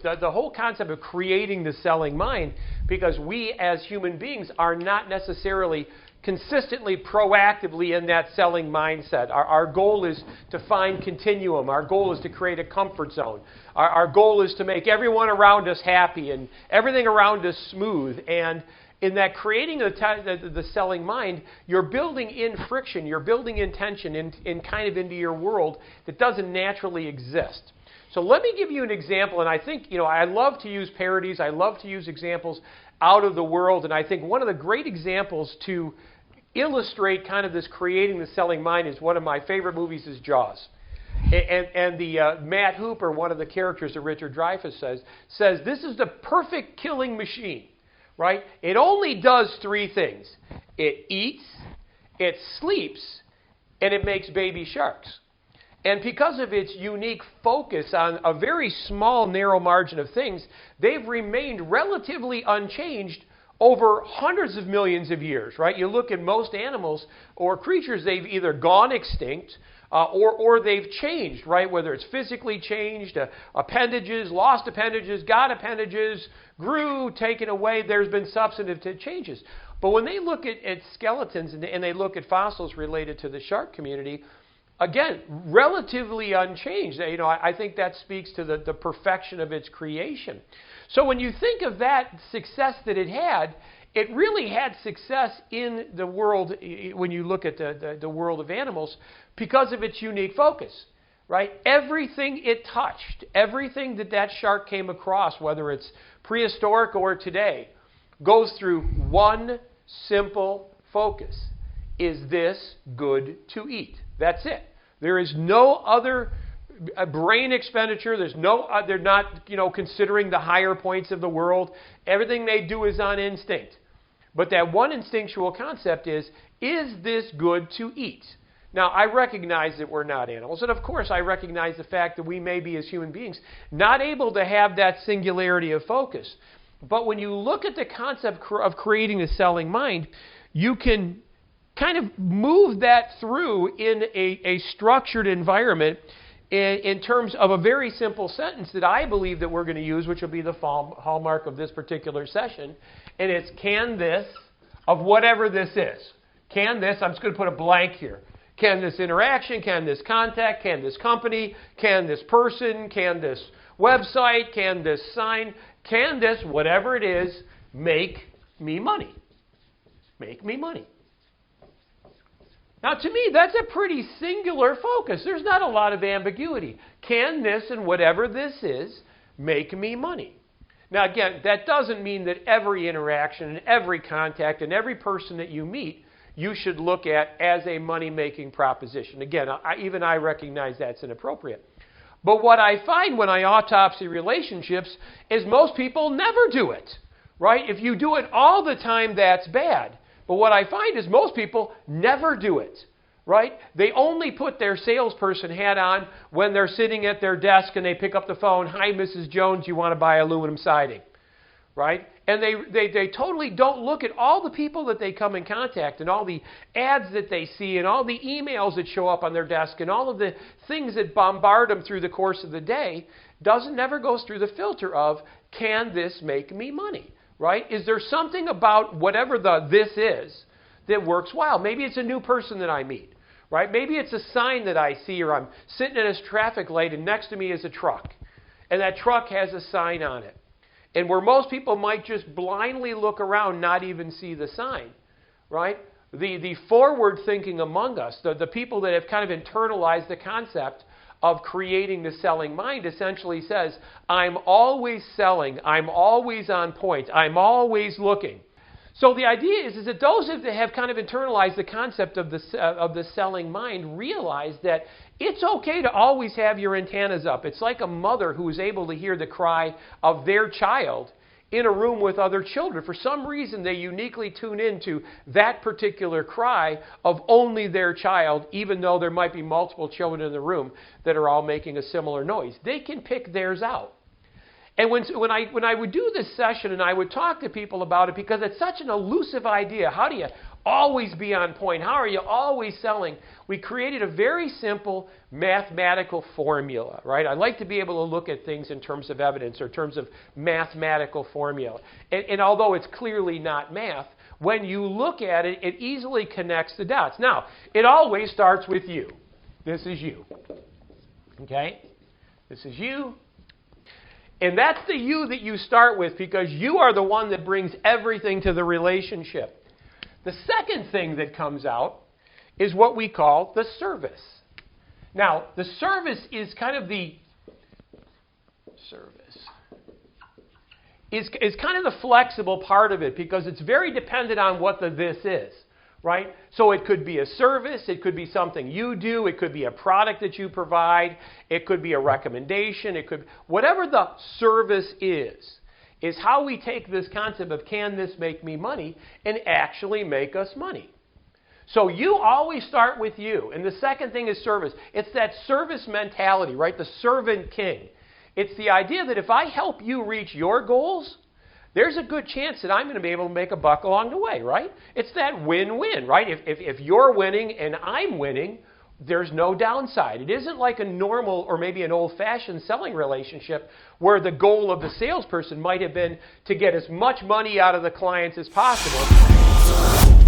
the whole concept of creating the selling mind, because we as human beings are not necessarily consistently, proactively in that selling mindset. Our goal is to find continuum. Our goal is to create a comfort zone. Our goal is to make everyone around us happy and everything around us smooth. And in that creating the selling mind, you're building in friction, you're building in tension in kind of into your world that doesn't naturally exist. So let me give you an example, and I think, I love to use parodies, I love to use examples out of the world, and I think one of the great examples to illustrate kind of this creating the selling mind is one of my favorite movies is Jaws. And the Matt Hooper, one of the characters that Richard Dreyfuss says this is the perfect killing machine, right? It only does three things. It eats, it sleeps, and it makes baby sharks. And because of its unique focus on a very small, narrow margin of things, they've remained relatively unchanged over hundreds of millions of years, right? You look at most animals or creatures, they've either gone extinct or they've changed, right? Whether it's physically changed, appendages, lost appendages, got appendages, grew, taken away, there's been substantive changes. But when they look at skeletons and they look at fossils related to the shark community, again, relatively unchanged. I think that speaks to the perfection of its creation. So when you think of that success that it had, it really had success in the world when you look at the world of animals because of its unique focus, right? Everything it touched, everything that shark came across, whether it's prehistoric or today, goes through one simple focus. Is this good to eat? That's it. There is no other brain expenditure. They're not, considering the higher points of the world. Everything they do is on instinct. But that one instinctual concept is this good to eat? Now, I recognize that we're not animals. And of course, I recognize the fact that we may be, as human beings, not able to have that singularity of focus. But when you look at the concept of creating a selling mind, you can kind of move that through in a structured environment in terms of a very simple sentence that I believe that we're going to use, which will be the hallmark of this particular session. And it's, can this, of whatever this is. Can this, I'm just going to put a blank here. Can this interaction, can this contact, can this company, can this person, can this website, can this sign, can this, whatever it is, make me money? Make me money. Now, to me, that's a pretty singular focus. There's not a lot of ambiguity. Can this and whatever this is make me money? Now, again, that doesn't mean that every interaction and every contact and every person that you meet, you should look at as a money-making proposition. Again, even I recognize that's inappropriate. But what I find when I autopsy relationships is most people never do it, right? If you do it all the time, that's bad. But what I find is most people never do it, right? They only put their salesperson hat on when they're sitting at their desk and they pick up the phone, "Hi, Mrs. Jones, you want to buy aluminum siding?" Right? And they totally don't look at all the people that they come in contact and all the ads that they see and all the emails that show up on their desk and all of the things that bombard them through the course of the day. Never goes through the filter of, can this make me money? Right? Is there something about whatever this is that works well? Maybe it's a new person that I meet, right? Maybe it's a sign that I see, or I'm sitting at a traffic light and next to me is a truck, and that truck has a sign on it. And where most people might just blindly look around, not even see the sign, right? The forward thinking among us, the people that have kind of internalized the concept of creating the selling mind essentially says, I'm always selling, I'm always on point, I'm always looking. So the idea is that those that have kind of internalized the concept of the selling mind realize that it's okay to always have your antennas up. It's like a mother who is able to hear the cry of their child in a room with other children. For some reason, they uniquely tune into that particular cry of only their child, even though there might be multiple children in the room that are all making a similar noise. They can pick theirs out. And when I would do this session and I would talk to people about it, because it's such an elusive idea, how do you always be on point? How are you always selling? We created a very simple mathematical formula, right? I like to be able to look at things in terms of evidence or terms of mathematical formula. And although it's clearly not math, when you look at it, it easily connects the dots. Now, it always starts with you. This is you. Okay? This is you. And that's the you that you start with because you are the one that brings everything to the relationship. The second thing that comes out is what we call the service. Now, the service is kind of the flexible part of it because it's very dependent on what the this is, right? So it could be a service, it could be something you do, it could be a product that you provide, it could be a recommendation, it could whatever the service is how we take this concept of can this make me money and actually make us money. So you always start with you. And the second thing is service. It's that service mentality, right? The servant king. It's the idea that if I help you reach your goals, there's a good chance that I'm going to be able to make a buck along the way, right? It's that win-win, right? If you're winning and I'm winning, there's no downside. It isn't like a normal or maybe an old-fashioned selling relationship where the goal of the salesperson might have been to get as much money out of the clients as possible.